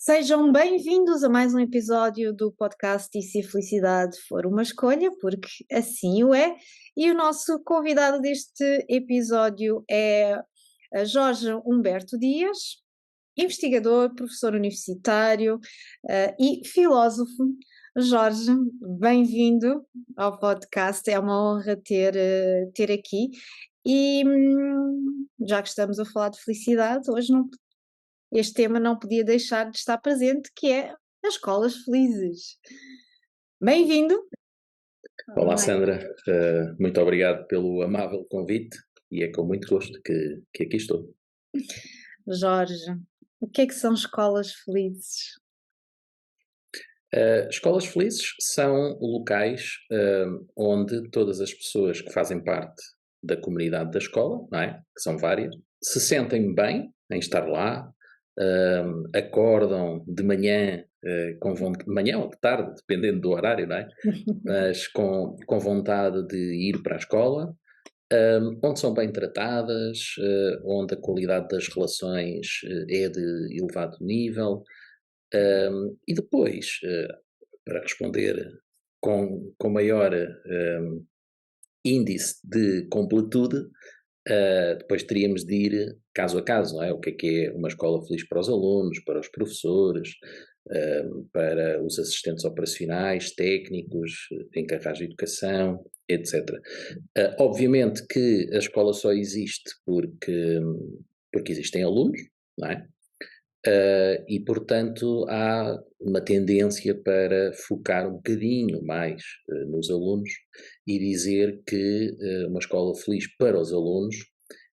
Sejam bem-vindos a mais um episódio do podcast E se a Felicidade For Uma Escolha, porque assim o é. E o nosso convidado deste episódio é Jorge Humberto Dias, investigador, professor universitário e filósofo. Jorge, bem-vindo ao podcast, é uma honra ter aqui. E já que estamos a falar de felicidade, hoje este tema não podia deixar de estar presente, que é as escolas felizes. Bem-vindo! Olá Sandra, muito obrigado pelo amável convite e é com muito gosto que aqui estou. Jorge, o que é que são escolas felizes? Escolas felizes são locais onde todas as pessoas que fazem parte da comunidade da escola, não é? Que são várias, se sentem bem em estar lá, acordam de manhã, de manhã ou de tarde, dependendo do horário, não é? Mas com vontade de ir para a escola, onde são bem tratadas, onde a qualidade das relações é de elevado nível, e depois, para responder com maior índice de completude, depois teríamos de ir caso a caso, não é? O que é uma escola feliz para os alunos, para os professores, para os assistentes operacionais, técnicos, encarregados de educação, etc. Obviamente que a escola só existe porque existem alunos, não é? E, portanto, há uma tendência para focar um bocadinho mais nos alunos e dizer que uma escola feliz para os alunos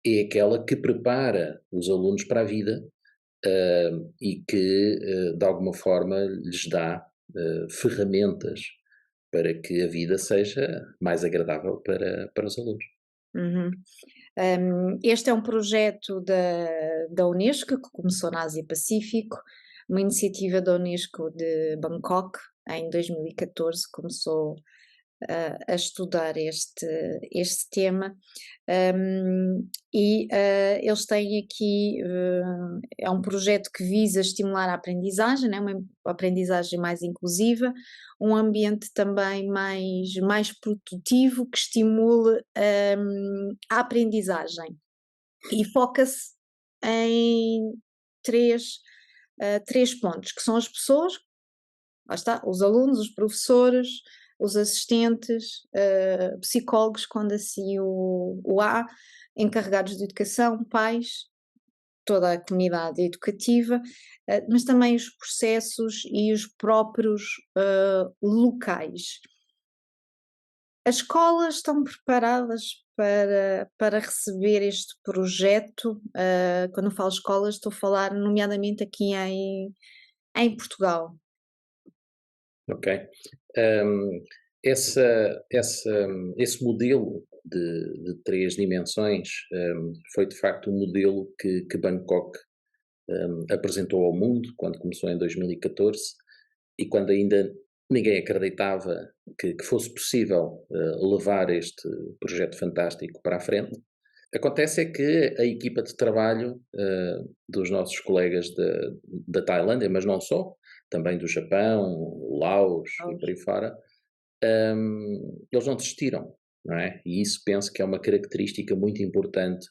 é aquela que prepara os alunos para a vida e que, de alguma forma, lhes dá ferramentas para que a vida seja mais agradável para os alunos. Uhum. Este é um projeto da Unesco que começou na Ásia Pacífico, uma iniciativa da Unesco de Bangkok. Em 2014 começou a estudar este tema, e eles têm aqui, é um projeto que visa estimular a aprendizagem, né, uma aprendizagem mais inclusiva, um ambiente também mais produtivo, que estimule a aprendizagem, e foca-se em três pontos, que são as pessoas, lá está, os alunos, os professores, os assistentes, psicólogos, quando assim o há, encarregados de educação, pais, toda a comunidade educativa, mas também os processos e os próprios locais. As escolas estão preparadas para receber este projeto? Quando eu falo escolas, estou a falar nomeadamente aqui em Portugal. Ok. Esse modelo de três dimensões foi de facto um modelo que Bangkok apresentou ao mundo quando começou em 2014 e quando ainda ninguém acreditava que fosse possível levar este projeto fantástico para a frente. Acontece é que a equipa de trabalho dos nossos colegas da Tailândia, mas não só, também do Japão, Laos e por aí fora, eles não desistiram, não é? E isso penso que é uma característica muito importante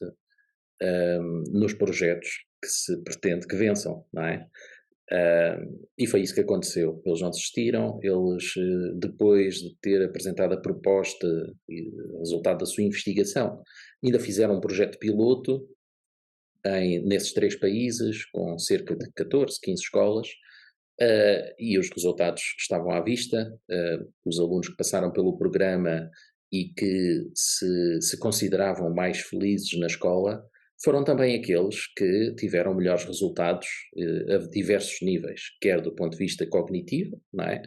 nos projetos que se pretende que vençam, não é? E foi isso que aconteceu. Eles não desistiram, eles, depois de ter apresentado a proposta e o resultado da sua investigação, ainda fizeram um projeto piloto nesses três países, com cerca de 14, 15 escolas, e os resultados estavam à vista. Os alunos que passaram pelo programa e que se consideravam mais felizes na escola foram também aqueles que tiveram melhores resultados a diversos níveis, quer do ponto de vista cognitivo, não é?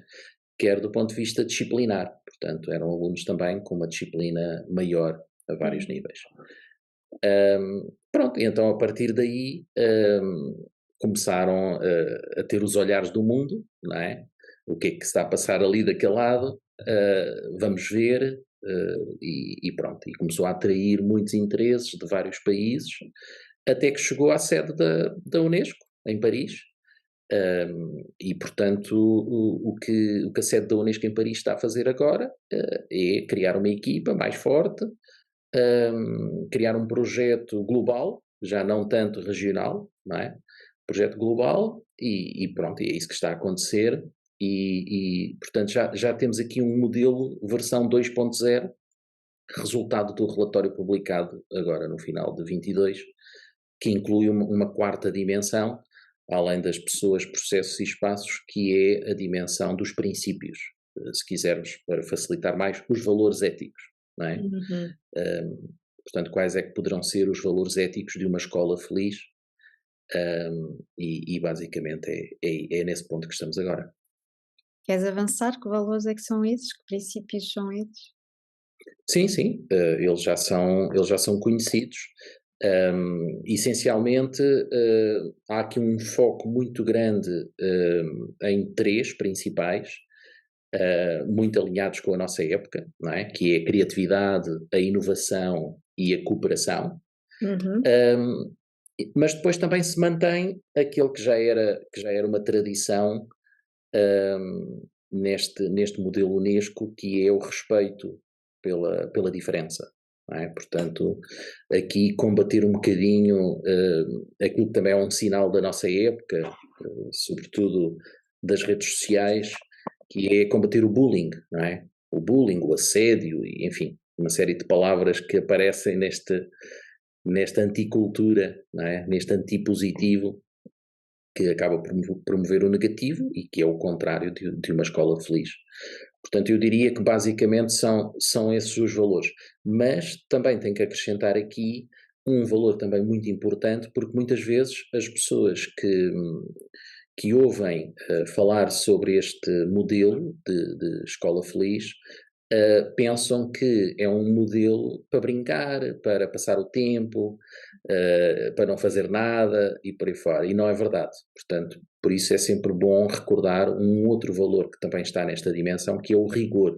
Quer do ponto de vista disciplinar. Portanto, eram alunos também com uma disciplina maior a vários níveis. Pronto, então a partir daí começaram a ter os olhares do mundo, não é? O que é que se está a passar ali daquele lado, vamos ver, e pronto, e começou a atrair muitos interesses de vários países, até que chegou à sede da Unesco, em Paris, e portanto o que a sede da Unesco em Paris está a fazer agora é criar uma equipa mais forte, criar um projeto global, já não tanto regional, não é? Projeto global e pronto, e é isso que está a acontecer e portanto já temos aqui um modelo versão 2.0, resultado do relatório publicado agora no final de 22, que inclui uma quarta dimensão, além das pessoas, processos e espaços, que é a dimensão dos princípios, se quisermos, para facilitar mais, os valores éticos, não é? Portanto, quais é que poderão ser os valores éticos de uma escola feliz? E basicamente é nesse ponto que estamos agora. Queres avançar? Que valores é que são esses? Que princípios são esses? Sim, eles já são conhecidos. Essencialmente, há aqui um foco muito grande em três principais, muito alinhados com a nossa época, não é? Que é a criatividade, a inovação e a cooperação. Mas depois também se mantém aquele que já era uma tradição neste modelo Unesco, que é o respeito pela diferença. Não é? Portanto, aqui combater um bocadinho aquilo que também é um sinal da nossa época, sobretudo das redes sociais, que é combater o bullying, não é? O bullying, o assédio, e, enfim, uma série de palavras que aparecem nesta anticultura, não é? Neste antipositivo, que acaba por promover o negativo e que é o contrário de uma escola feliz. Portanto, eu diria que basicamente são esses os valores. Mas também tenho que acrescentar aqui um valor também muito importante, porque muitas vezes as pessoas que ouvem falar sobre este modelo de escola feliz pensam que é um modelo para brincar, para passar o tempo, para não fazer nada e por aí fora. E não é verdade. Portanto, por isso é sempre bom recordar um outro valor que também está nesta dimensão, que é o rigor.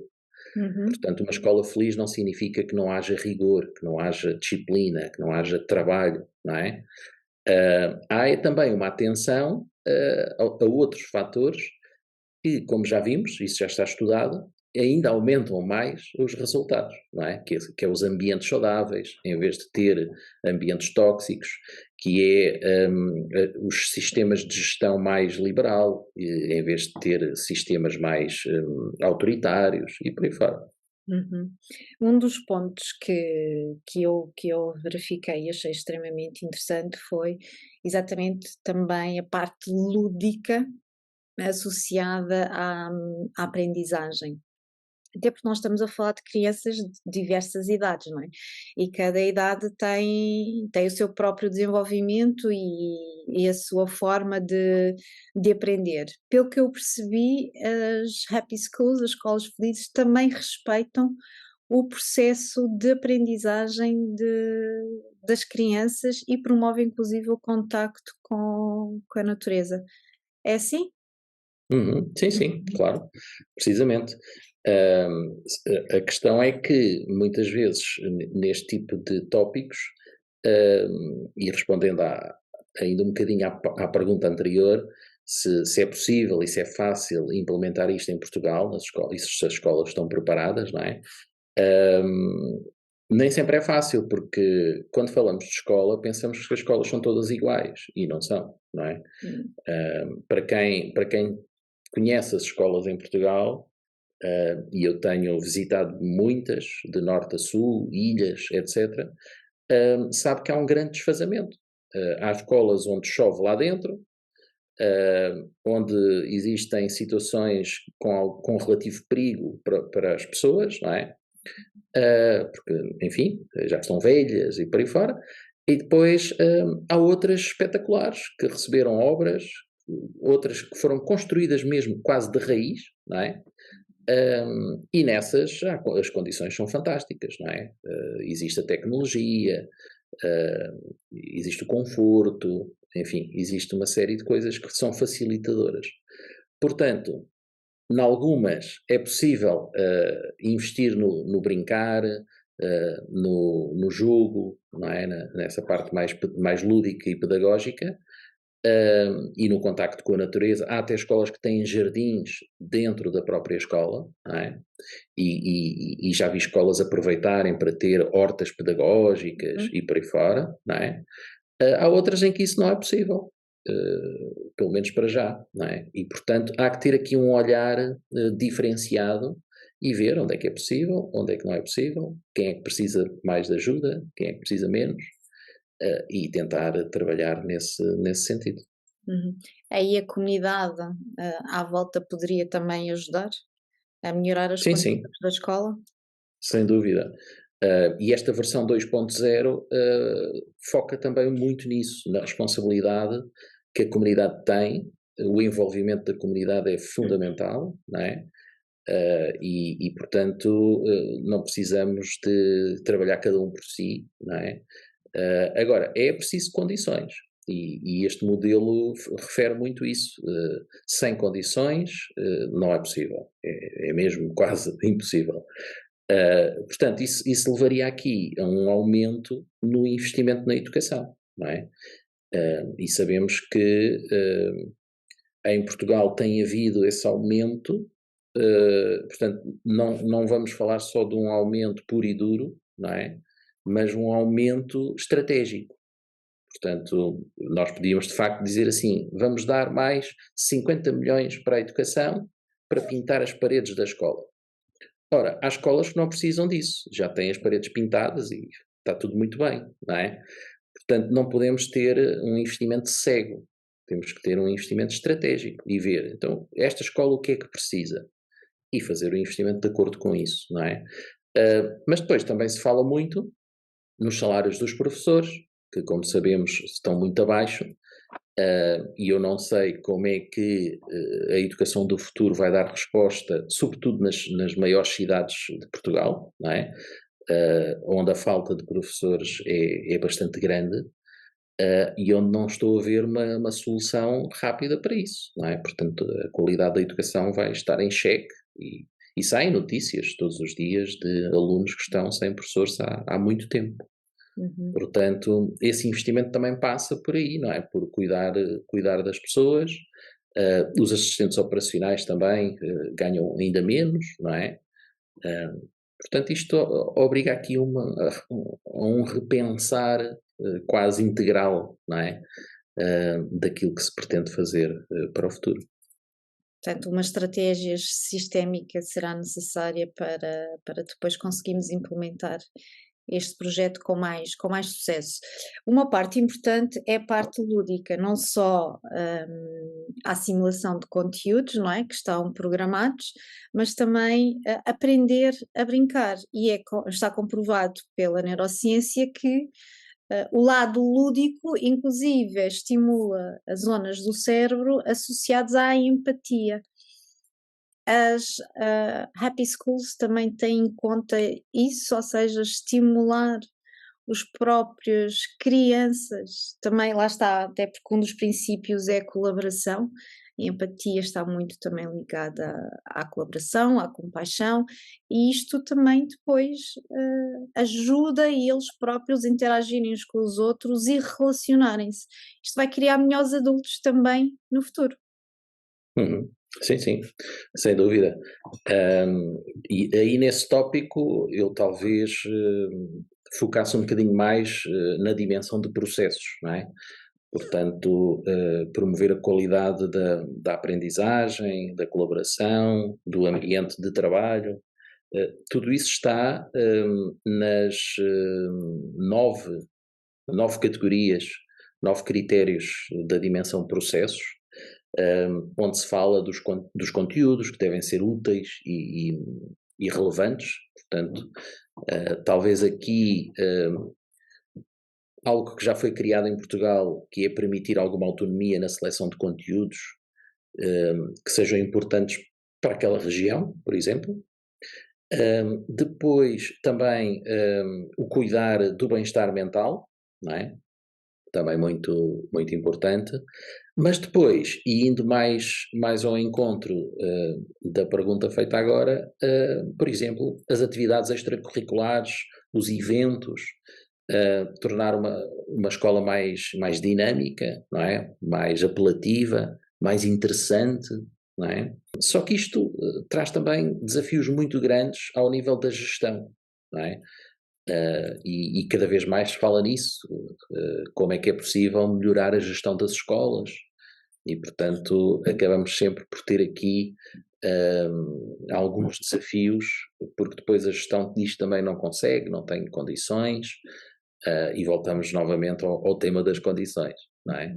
Portanto, uma escola feliz não significa que não haja rigor, que não haja disciplina, que não haja trabalho, não é? Há também uma atenção a outros fatores que, como já vimos, isso já está estudado, ainda aumentam mais os resultados, não é? Que é os ambientes saudáveis, em vez de ter ambientes tóxicos, que é os sistemas de gestão mais liberal, em vez de ter sistemas mais autoritários e por aí fora. Um dos pontos que eu verifiquei e achei extremamente interessante foi exatamente também a parte lúdica associada à aprendizagem. Até porque nós estamos a falar de crianças de diversas idades, não é? E cada idade tem o seu próprio desenvolvimento e a sua forma de aprender. Pelo que eu percebi, as Happy Schools, as escolas felizes, também respeitam o processo de aprendizagem das crianças e promovem inclusive o contacto com a natureza. É assim? Sim, claro, precisamente. A questão é que muitas vezes neste tipo de tópicos, e respondendo ainda um bocadinho à pergunta anterior, se é possível e se é fácil implementar isto em Portugal, nas escolas, e se as escolas estão preparadas, não é? Nem sempre é fácil, porque quando falamos de escola pensamos que as escolas são todas iguais e não são, não é? Para quem conhece as escolas em Portugal, e eu tenho visitado muitas, de norte a sul, ilhas, etc., sabe que há um grande desfazamento. Há escolas onde chove lá dentro, onde existem situações com relativo perigo para as pessoas, não é? Porque, enfim, já estão velhas e por aí fora. E depois há outras espetaculares que receberam obras, outras que foram construídas mesmo quase de raiz, não é? E nessas as condições são fantásticas, não é? Existe a tecnologia, existe o conforto, enfim, existe uma série de coisas que são facilitadoras. Portanto, em algumas é possível investir no brincar, no jogo, não é? Nessa parte mais lúdica e pedagógica, e no contacto com a natureza. Há até escolas que têm jardins dentro da própria escola, não é? E já vi escolas aproveitarem para ter hortas pedagógicas e por aí fora, não é? Há outras em que isso não é possível, pelo menos para já, não é? E, portanto, há que ter aqui um olhar diferenciado e ver onde é que é possível, onde é que não é possível, quem é que precisa mais de ajuda, quem é que precisa menos, e tentar trabalhar nesse sentido. Uhum. Aí a comunidade, à volta poderia também ajudar a melhorar as Sim, sim, condições da escola? sem dúvida. E esta versão 2.0 foca também muito nisso, na responsabilidade que a comunidade tem, o envolvimento da comunidade é fundamental, não é? Portanto, não precisamos de trabalhar cada um por si, não é? Agora, é preciso condições. E este modelo refere muito isso. Sem condições, não é possível. É mesmo quase impossível. Portanto, isso levaria aqui a um aumento no investimento na educação, não é? E sabemos que em Portugal tem havido esse aumento, portanto, não vamos falar só de um aumento puro e duro, não é? Mas um aumento estratégico. Portanto, nós podíamos de facto dizer assim: vamos dar mais 50 milhões para a educação para pintar as paredes da escola. Ora, há escolas que não precisam disso, já têm as paredes pintadas e está tudo muito bem, não é? Portanto, não podemos ter um investimento cego, temos que ter um investimento estratégico e ver, então, esta escola o que é que precisa? E fazer o investimento de acordo com isso, não é? Mas depois também se fala muito nos salários dos professores, que, como sabemos, estão muito abaixo, e eu não sei como é que a educação do futuro vai dar resposta, sobretudo nas maiores cidades de Portugal, não é? Onde a falta de professores é bastante grande, e onde não estou a ver uma solução rápida para isso, não é? Portanto, a qualidade da educação vai estar em xeque e saem notícias todos os dias de alunos que estão sem professores há muito tempo. Uhum. Portanto, esse investimento também passa por aí, não é? Por cuidar das pessoas. Os assistentes operacionais também ganham ainda menos, não é? Portanto, isto obriga aqui a um repensar quase integral, não é? Daquilo que se pretende fazer para o futuro. Portanto, uma estratégia sistémica será necessária para depois conseguirmos implementar este projeto com mais sucesso. Uma parte importante é a parte lúdica, não só a assimilação de conteúdos, não é, que estão programados, mas também aprender a brincar. E está comprovado pela neurociência que o lado lúdico, inclusive, estimula as zonas do cérebro associadas à empatia. As happy schools também têm em conta isso, ou seja, estimular os próprios crianças, também lá está, até porque um dos princípios é a colaboração, e a empatia está muito também ligada à colaboração, à compaixão, e isto também depois ajuda eles próprios a interagirem uns com os outros e relacionarem-se. Isto vai criar melhores adultos também no futuro. Uhum. Sim, sim, sem dúvida. E aí nesse tópico eu talvez focasse um bocadinho mais na dimensão de processos, não é? Portanto, promover a qualidade da aprendizagem, da colaboração, do ambiente de trabalho, tudo isso está nas nove categorias, 9 critérios da dimensão processos, onde se fala dos conteúdos que devem ser úteis e relevantes. Portanto, talvez aqui algo que já foi criado em Portugal, que é permitir alguma autonomia na seleção de conteúdos, que sejam importantes para aquela região, por exemplo. Depois também o cuidar do bem-estar mental, não é? Também muito, muito importante. Mas depois, e indo mais ao encontro da pergunta feita agora, por exemplo, as atividades extracurriculares, os eventos, tornar uma escola mais dinâmica, não é? Mais apelativa, mais interessante, não é? Só que isto traz também desafios muito grandes ao nível da gestão, não é? E cada vez mais se fala nisso, como é que é possível melhorar a gestão das escolas, e portanto acabamos sempre por ter aqui alguns desafios, porque depois a gestão disto também não consegue, não tem condições, e voltamos novamente ao tema das condições, não é?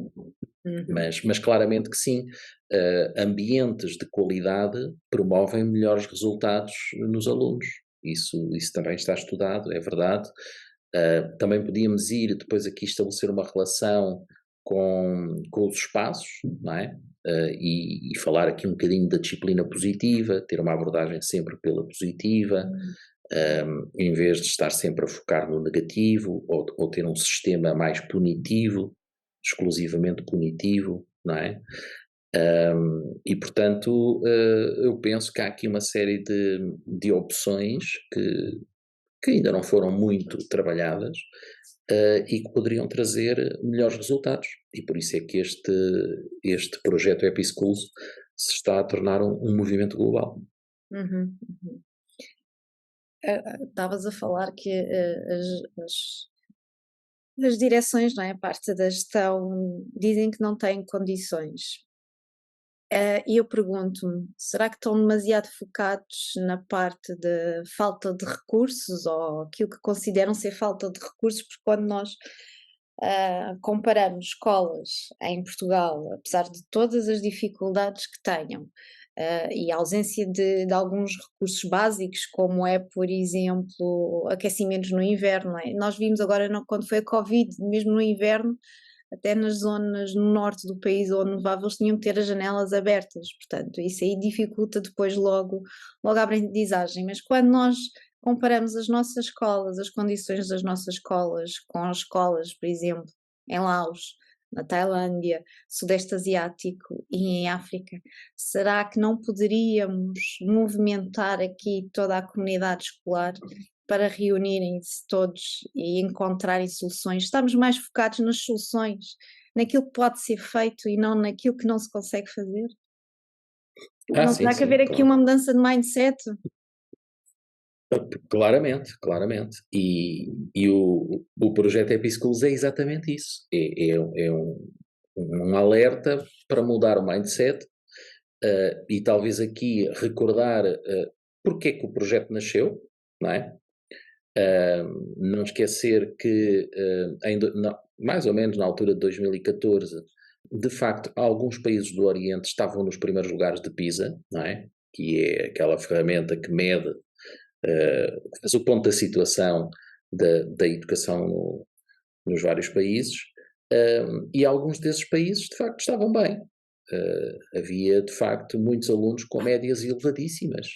Mas claramente que sim, ambientes de qualidade promovem melhores resultados nos alunos. Isso também está estudado, é verdade. Também podíamos ir depois aqui estabelecer uma relação com os espaços, não é? E falar aqui um bocadinho da disciplina positiva, ter uma abordagem sempre pela positiva, em vez de estar sempre a focar no negativo, ou ter um sistema mais punitivo, exclusivamente punitivo, não é? E portanto eu penso que há aqui uma série de opções que ainda não foram muito trabalhadas, e que poderiam trazer melhores resultados, e por isso é que este projeto EpiSchools se está a tornar um movimento global. Uhum, uhum. Estavas a falar que as direções, não é? A parte da gestão dizem que não têm condições. E eu pergunto-me, será que estão demasiado focados na parte de falta de recursos ou aquilo que consideram ser falta de recursos? Porque quando nós comparamos escolas em Portugal, apesar de todas as dificuldades que tenham, e a ausência de alguns recursos básicos, como é, por exemplo, aquecimentos no inverno, não é? Nós vimos agora quando foi a Covid, mesmo no inverno, até nas zonas no norte do país onde nevava, eles tinham que ter as janelas abertas, portanto, isso aí dificulta depois logo a aprendizagem. Mas quando nós comparamos as nossas escolas, as condições das nossas escolas com as escolas, por exemplo, em Laos, na Tailândia, Sudeste Asiático e em África, será que não poderíamos movimentar aqui toda a comunidade escolar para reunirem-se todos e encontrarem soluções? Estamos mais focados nas soluções, naquilo que pode ser feito e não naquilo que não se consegue fazer? Não Sim, terá que sim, haver aqui claro. uma mudança de mindset? Claramente, claramente. E o projeto EpiSchools é exatamente isso. É um alerta para mudar o mindset, e talvez aqui recordar porque é que o projeto nasceu, não é? Não esquecer que mais ou menos na altura de 2014, de facto, alguns países do Oriente estavam nos primeiros lugares de PISA, não é? Que é aquela ferramenta que mede, faz o ponto da situação da educação nos vários países, e alguns desses países de facto estavam bem. Havia de facto muitos alunos com médias elevadíssimas,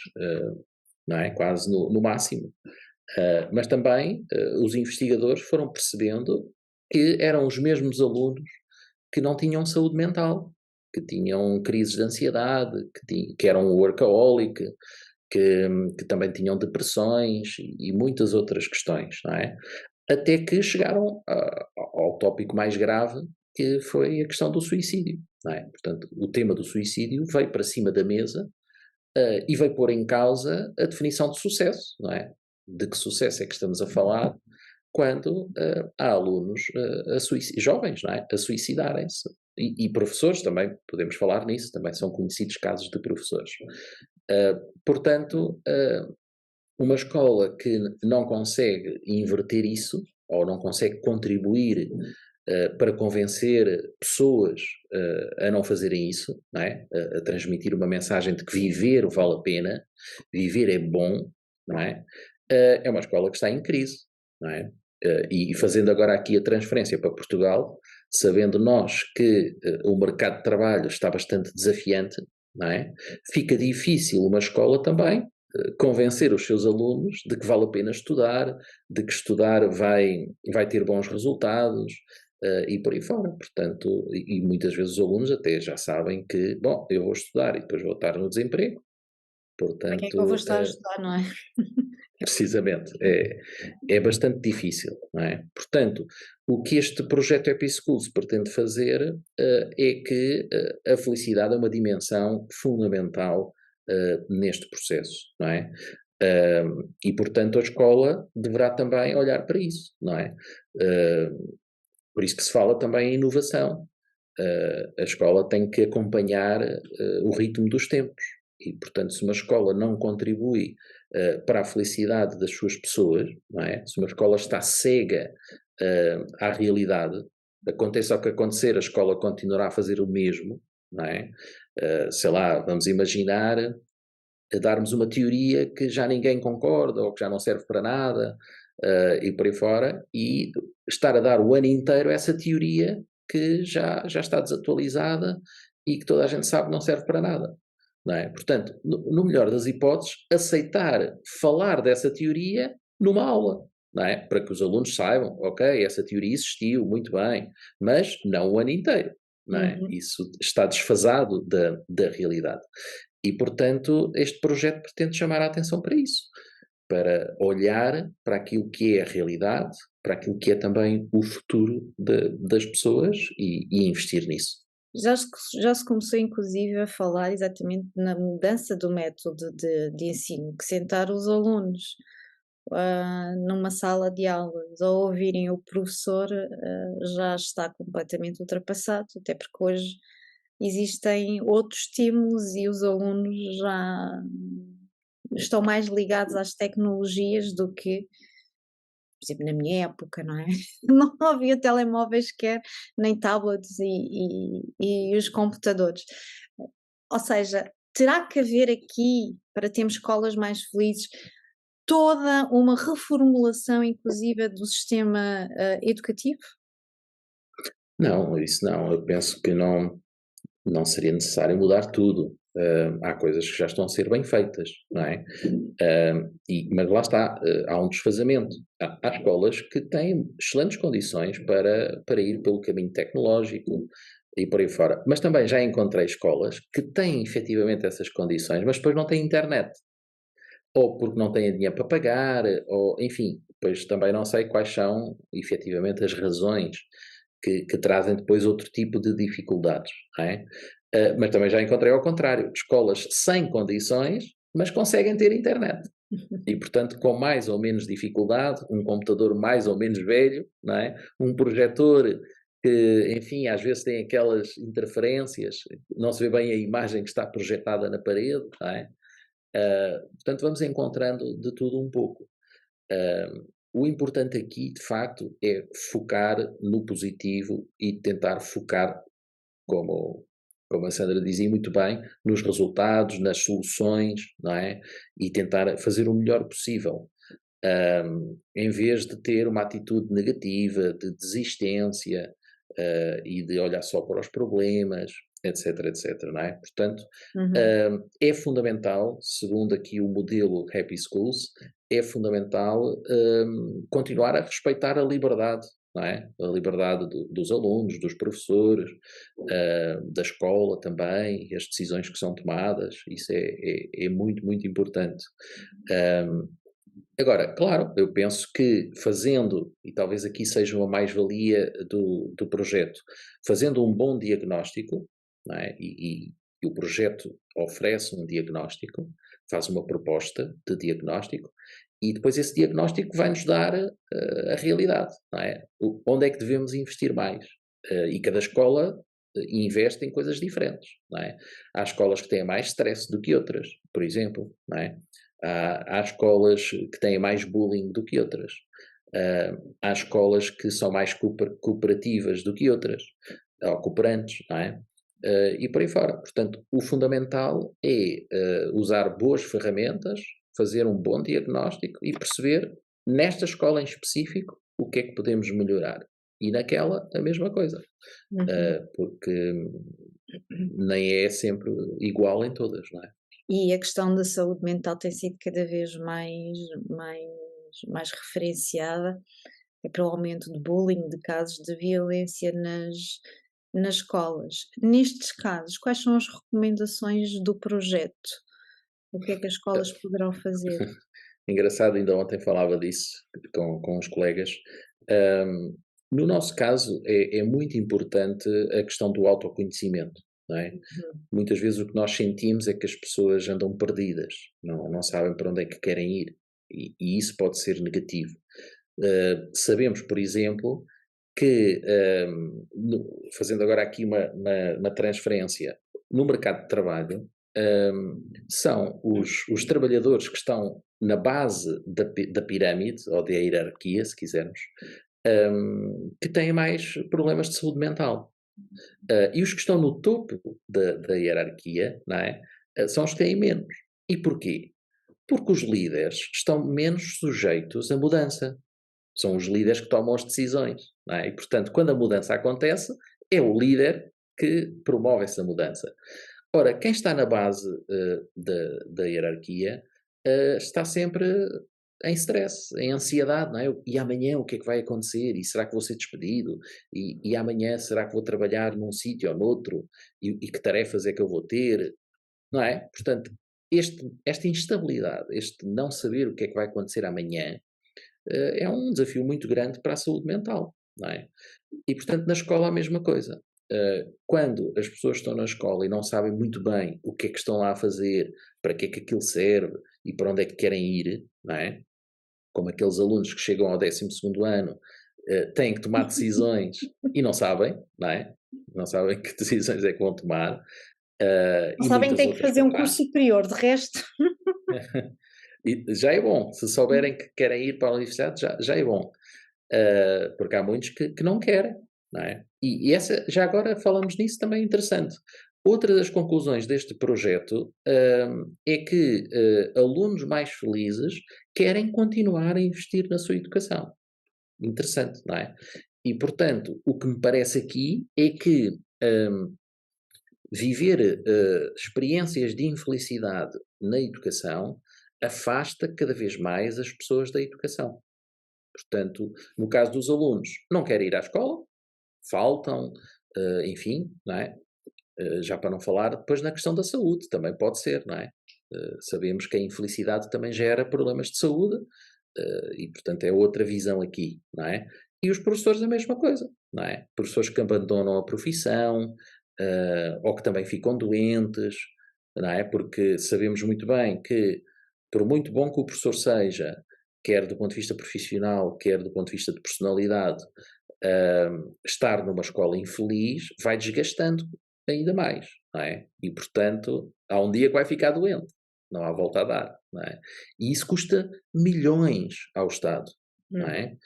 não é? Quase no máximo. Mas também os investigadores foram percebendo que eram os mesmos alunos que não tinham saúde mental, que tinham crises de ansiedade, que eram workaholic, que também tinham depressões e muitas outras questões, não é? Até que chegaram ao tópico mais grave, que foi a questão do suicídio, não é? Portanto, o tema do suicídio veio para cima da mesa, e veio pôr em causa a definição de sucesso, não é? De que sucesso é que estamos a falar quando há alunos jovens, não é? A suicidarem-se. E professores também, podemos falar nisso, também são conhecidos casos de professores. Portanto, uma escola que não consegue inverter isso, ou não consegue contribuir para convencer pessoas a não fazerem isso, não é? A transmitir uma mensagem de que viver vale a pena, viver é bom, não é? É uma escola que está em crise, não é? E fazendo agora aqui a transferência para Portugal, sabendo nós que o mercado de trabalho está bastante desafiante, não é? Fica difícil uma escola também convencer os seus alunos de que vale a pena estudar, de que estudar vai ter bons resultados, e por aí fora. Portanto, e muitas vezes os alunos até já sabem que, bom, eu vou estudar e depois vou estar no desemprego, Para que é que eu vou portanto, estar a estudar, não é? precisamente, é bastante difícil, não é? Portanto, o que este projeto Happy Schools pretende fazer é que a felicidade é uma dimensão fundamental neste processo, não é? E, portanto, a escola deverá também olhar para isso, não é? Por isso que se fala também em inovação. A escola tem que acompanhar o ritmo dos tempos. E, portanto, se uma escola não contribui para a felicidade das suas pessoas, não é? Se uma escola está cega à realidade, aconteça o que acontecer, a escola continuará a fazer o mesmo, não é? Sei lá, vamos imaginar darmos uma teoria que já ninguém concorda ou que já não serve para nada, e por aí fora, e estar a dar o ano inteiro essa teoria que já está desatualizada e que toda a gente sabe não serve para nada, não é? Portanto, no melhor das hipóteses, aceitar falar dessa teoria numa aula, não é? Para que os alunos saibam, ok, essa teoria existiu, muito bem, mas não o ano inteiro, não é? Uhum. Isso está desfasado da realidade. E, portanto, este projeto pretende chamar a atenção para isso, para olhar para aquilo que é a realidade, para aquilo que é também o futuro das pessoas e investir nisso. Já se começou inclusive a falar exatamente na mudança do método de ensino, que sentar os alunos, numa sala de aulas a ouvirem o professor, já está completamente ultrapassado, até porque hoje existem outros estímulos e os alunos já estão mais ligados às tecnologias do que, por exemplo, na minha época, não é? Não havia telemóveis sequer, nem tablets e os computadores. Ou seja, terá que haver aqui, para termos escolas mais felizes, toda uma reformulação inclusiva do sistema, educativo? Não, isso não. Eu penso que não seria necessário mudar tudo. Há coisas que já estão a ser bem feitas, não é? Mas lá está, há um desfazamento. Há escolas que têm excelentes condições para ir pelo caminho tecnológico e por aí fora. Mas também já encontrei escolas que têm efetivamente essas condições, mas depois não têm internet. Ou porque não têm dinheiro para pagar, ou enfim, depois também não sei quais são efetivamente as razões que trazem depois outro tipo de dificuldades, não é? Mas também já encontrei ao contrário, escolas sem condições, mas conseguem ter internet. E, portanto, com mais ou menos dificuldade, um computador mais ou menos velho, não é? Um projetor que, enfim, às vezes tem aquelas interferências, não se vê bem a imagem que está projetada na parede, não é? Portanto, vamos encontrando de tudo um pouco. O importante aqui, de facto, é focar no positivo e tentar focar, como, como a Sandra dizia muito bem, nos resultados, nas soluções, não é? E tentar fazer o melhor possível. Em vez de ter uma atitude negativa, de desistência, e de olhar só para os problemas, etc, etc, não é? Portanto, Uhum. é fundamental, segundo aqui o modelo Happy Schools, é fundamental continuar a respeitar a liberdade, não é? A liberdade dos alunos, dos professores, da escola também, e as decisões que são tomadas, isso é muito, muito importante. Um, Agora, claro, eu penso que fazendo, e talvez aqui seja uma mais-valia do projeto, fazendo um bom diagnóstico, não é? E o projeto oferece um diagnóstico, faz uma proposta de diagnóstico, e depois esse diagnóstico vai-nos dar a realidade, não é? Onde é que devemos investir mais? E cada escola investe em coisas diferentes, não é? Há escolas que têm mais stress do que outras, por exemplo, não é? Há escolas que têm mais bullying do que outras. Há escolas que são mais cooperativas do que outras, ou cooperantes, não é? E por aí fora. Portanto, o fundamental é usar boas ferramentas, fazer um bom diagnóstico e perceber, nesta escola em específico, o que é que podemos melhorar. E naquela, a mesma coisa. Uhum. Porque nem é sempre igual em todas, não é? E a questão da saúde mental tem sido cada vez mais, mais referenciada, é para o aumento de bullying, de casos de violência nas escolas. Nestes casos, quais são as recomendações do projeto? O que é que as escolas poderão fazer? Engraçado, ainda ontem falava disso com os colegas. Ahm, no nosso caso, é muito importante a questão do autoconhecimento, não é? Uhum. Muitas vezes o que nós sentimos é que as pessoas andam perdidas, não sabem para onde é que querem ir, e isso pode ser negativo. Sabemos, por exemplo, que, fazendo agora aqui uma transferência, no mercado de trabalho, são os trabalhadores que estão na base da pirâmide, ou da hierarquia, se quisermos, que têm mais problemas de saúde mental. E os que estão no topo da hierarquia, não é? São os que têm menos. E porquê? Porque os líderes estão menos sujeitos à mudança. São os líderes que tomam as decisões, não é? E, portanto, quando a mudança acontece, é o líder que promove essa mudança. Ora, quem está na base da hierarquia está sempre em stress, em ansiedade, não é? E amanhã o que é que vai acontecer? E será que vou ser despedido? E amanhã será que vou trabalhar num sítio ou noutro? E que tarefas é que eu vou ter? Não é? Portanto, esta instabilidade, este não saber o que é que vai acontecer amanhã, é um desafio muito grande para a saúde mental, não é? E, portanto, na escola a mesma coisa. Quando as pessoas estão na escola e não sabem muito bem o que é que estão lá a fazer, para que é que aquilo serve e para onde é que querem ir, não é? Como aqueles alunos que chegam ao 12º ano, têm que tomar decisões e não sabem, não é? Não sabem que decisões é que vão tomar, Não e sabem que muitas têm que outras fazer para um trás. curso superior, de resto. E já é bom, se souberem que querem ir para a universidade, já é bom. Porque há muitos que não querem, não é? E essa, já agora falamos nisso também é interessante. Outra das conclusões deste projeto é que alunos mais felizes querem continuar a investir na sua educação. Interessante, não é? E, portanto, o que me parece aqui é que viver experiências de infelicidade na educação afasta cada vez mais as pessoas da educação. Portanto, no caso dos alunos, não querem ir à escola, faltam, enfim, não é? Já para não falar depois na questão da saúde, também pode ser, não é? Sabemos que a infelicidade também gera problemas de saúde, e portanto é outra visão aqui, não é? E os professores a mesma coisa, não é? Professores que abandonam a profissão, ou que também ficam doentes, não é? Porque sabemos muito bem que, por muito bom que o professor seja, quer do ponto de vista profissional, quer do ponto de vista de personalidade, estar numa escola infeliz vai desgastando ainda mais, não é? E, portanto, há um dia que vai ficar doente, não há volta a dar, não é? E isso custa milhões ao Estado, não Hum. é?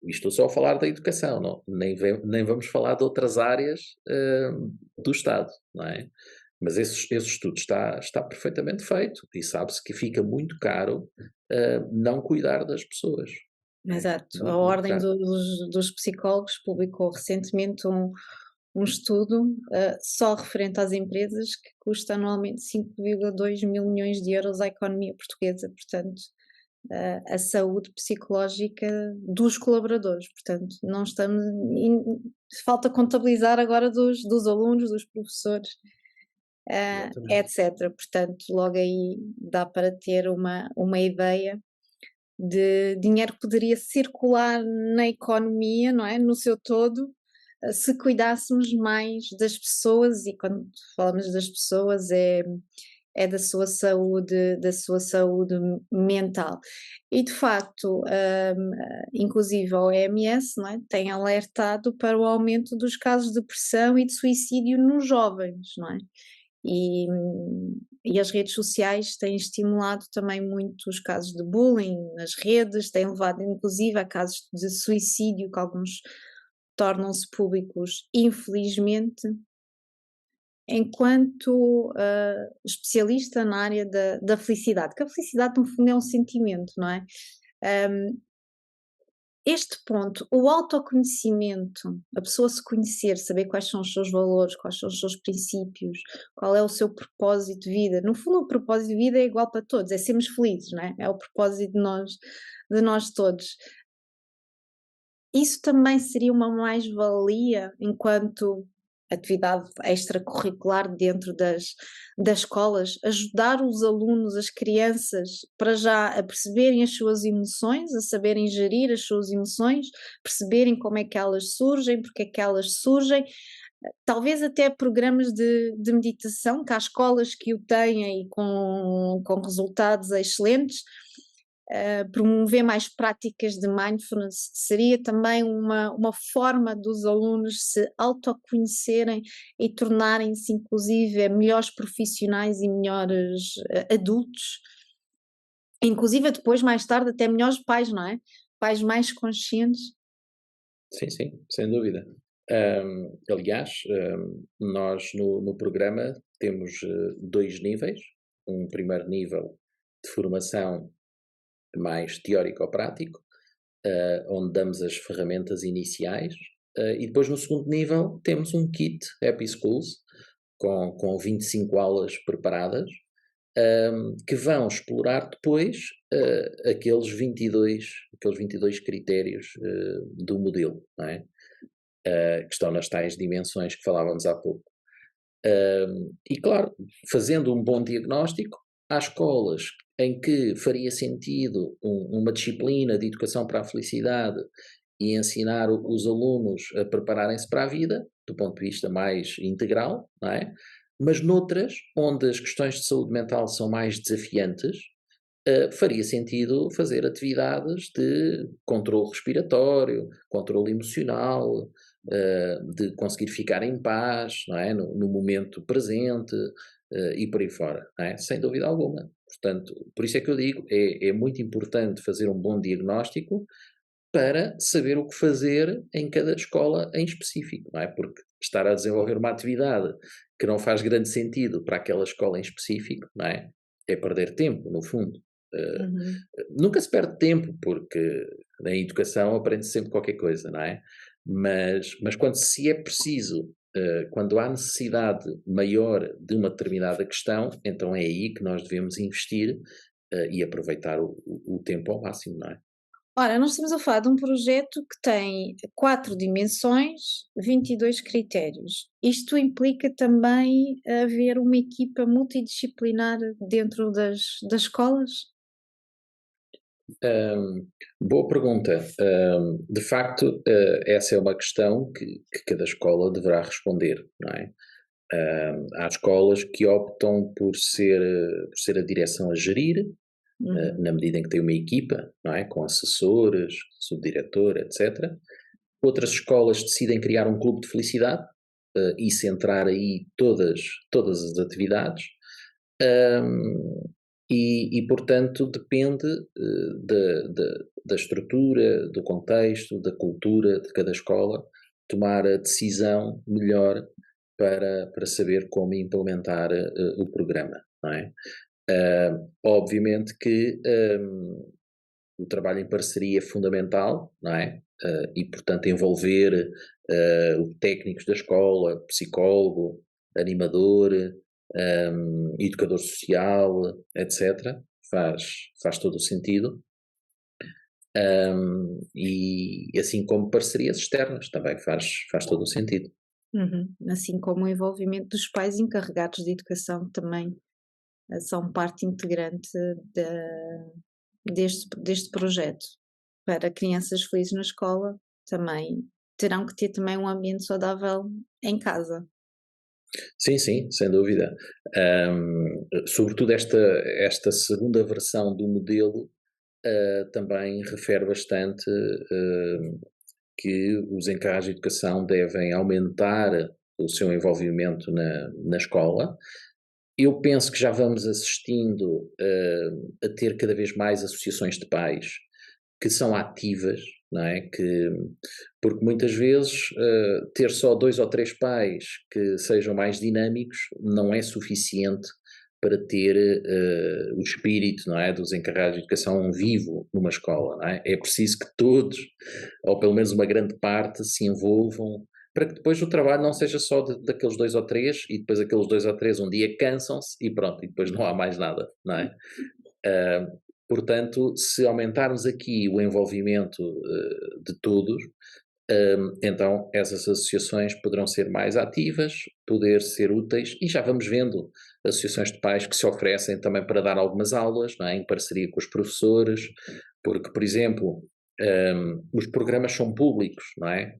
Estou só a falar da educação, não, nem vamos falar de outras áreas do Estado, não é? Mas esse estudo está perfeitamente feito e sabe-se que fica muito caro não cuidar das pessoas. Não é? Exato. A Muito, muito Ordem caro. dos Psicólogos publicou recentemente um estudo só referente às empresas que custa anualmente 5,2 milhões de euros à economia portuguesa, portanto, a saúde psicológica dos colaboradores. Portanto, não estamos. Falta contabilizar agora dos alunos, dos professores, Exatamente. etc. Portanto, logo aí dá para ter uma ideia de dinheiro que poderia circular na economia, não é? No seu todo, se cuidássemos mais das pessoas, e quando falamos das pessoas é da sua saúde mental. E de facto, inclusive a OMS, não é, tem alertado para o aumento dos casos de depressão e de suicídio nos jovens, não é? E, e as redes sociais têm estimulado também muito os casos de bullying nas redes, têm levado inclusive a casos de suicídio que alguns tornam-se públicos, infelizmente. Enquanto especialista na área da felicidade, que a felicidade no fundo é um sentimento, não é? este ponto, o autoconhecimento, a pessoa se conhecer, saber quais são os seus valores, quais são os seus princípios, qual é o seu propósito de vida. No fundo, o propósito de vida é igual para todos, é sermos felizes, não é? É o propósito de nós todos. Isso também seria uma mais-valia enquanto atividade extracurricular dentro das escolas, ajudar os alunos, as crianças, para já a perceberem as suas emoções, a saberem gerir as suas emoções, perceberem como é que elas surgem, porque é que elas surgem, talvez até programas de meditação, que há escolas que o têm e com resultados excelentes. Promover mais práticas de mindfulness seria também uma forma dos alunos se autoconhecerem e tornarem-se, inclusive, melhores profissionais e melhores adultos, inclusive depois, mais tarde, até melhores pais, não é? Pais mais conscientes. Sim, sim, sem dúvida. Aliás, nós no programa temos 2 níveis. Um primeiro nível de formação mais teórico-prático, onde damos as ferramentas iniciais, e depois no segundo nível temos um kit Happy Schools com 25 aulas preparadas, que vão explorar depois aqueles 22 critérios do modelo, não é? Que estão nas tais dimensões que falávamos há pouco. E claro, fazendo um bom diagnóstico, há escolas em que faria sentido uma disciplina de educação para a felicidade e ensinar os alunos a prepararem-se para a vida, do ponto de vista mais integral, não é? Mas noutras, onde as questões de saúde mental são mais desafiantes, faria sentido fazer atividades de controle respiratório, controle emocional, de conseguir ficar em paz, não é? No momento presente, e por aí fora, não é? Sem dúvida alguma. Portanto, por isso é que eu digo, é muito importante fazer um bom diagnóstico para saber o que fazer em cada escola em específico, não é? Porque estar a desenvolver uma atividade que não faz grande sentido para aquela escola em específico, não é? É perder tempo, no fundo. Uhum. Nunca se perde tempo, porque na educação aprende-se sempre qualquer coisa, não é? Mas quando se é preciso, quando há necessidade maior de uma determinada questão, então é aí que nós devemos investir, e aproveitar o tempo ao máximo, não é? Ora, nós estamos a falar de um projeto que tem 4 dimensões, 22 critérios. Isto implica também haver uma equipa multidisciplinar dentro das escolas? Boa pergunta. De facto, essa é uma questão que cada escola deverá responder, não é? Há escolas que optam por ser a direção a gerir, Uhum. na medida em que tem uma equipa, não é? Com assessores, subdiretor, etc. Outras escolas decidem criar um clube de felicidade, e centrar aí todas as atividades. Hum, portanto, depende da estrutura, do contexto, da cultura de cada escola, tomar a decisão melhor para saber como implementar o programa, não é? Obviamente que o trabalho em parceria é fundamental, não é? E, portanto, envolver técnicos da escola, psicólogo, animador, educador social, etc., faz todo o sentido. E assim como parcerias externas também faz todo o sentido. Uhum. Assim como o envolvimento dos pais encarregados de educação também são parte integrante deste projeto. Para crianças felizes na escola, também terão que ter também um ambiente saudável em casa. Sim, sim, sem dúvida. Sobretudo esta segunda versão do modelo também refere bastante que os encarregados de educação devem aumentar o seu envolvimento na escola. Eu penso que já vamos assistindo a ter cada vez mais associações de pais que são ativas, não é? Porque muitas vezes ter só 2 ou 3 pais que sejam mais dinâmicos não é suficiente para ter o espírito, não é, dos encarregados de educação vivo numa escola, não é? É preciso que todos, ou pelo menos uma grande parte, se envolvam, para que depois o trabalho não seja só daqueles 2 ou 3, e depois aqueles 2 ou 3 um dia cansam-se e pronto, e depois não há mais nada, não é? Portanto, se aumentarmos aqui o envolvimento de todos, então essas associações poderão ser mais ativas, poder ser úteis, e já vamos vendo associações de pais que se oferecem também para dar algumas aulas, não é? Em parceria com os professores, porque, por exemplo, os programas são públicos, não é?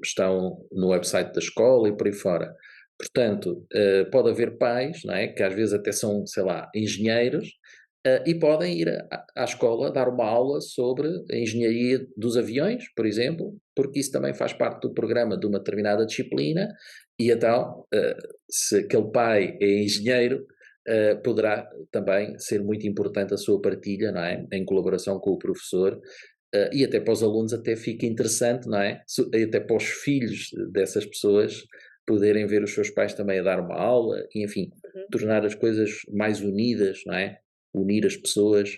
Estão no website da escola e por aí fora. Portanto, pode haver pais, não é? Que às vezes até são, sei lá, engenheiros, e podem ir à escola dar uma aula sobre a engenharia dos aviões, por exemplo, porque isso também faz parte do programa de uma determinada disciplina, e então, se aquele pai é engenheiro, poderá também ser muito importante a sua partilha, não é? Em colaboração com o professor, e até para os alunos até fica interessante, não é? E até para os filhos dessas pessoas poderem ver os seus pais também a dar uma aula, e enfim, tornar as coisas mais unidas, não é? Unir as pessoas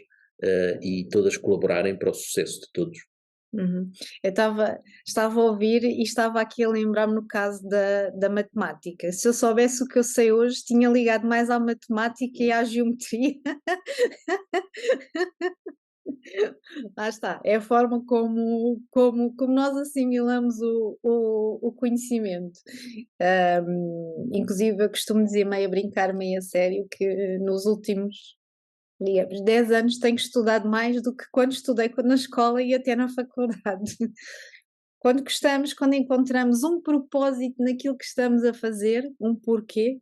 e todas colaborarem para o sucesso de todos. Uhum. Eu estava a ouvir e estava aqui a lembrar-me no caso da matemática. Se eu soubesse o que eu sei hoje, tinha ligado mais à matemática e à geometria. Lá está, é a forma como nós assimilamos o conhecimento. Inclusive, eu costumo dizer meio a brincar, meio a sério, que nos últimos, digamos, 10 anos tenho estudado mais do que quando estudei na escola e até na faculdade. Quando gostamos, quando encontramos um propósito naquilo que estamos a fazer, um porquê,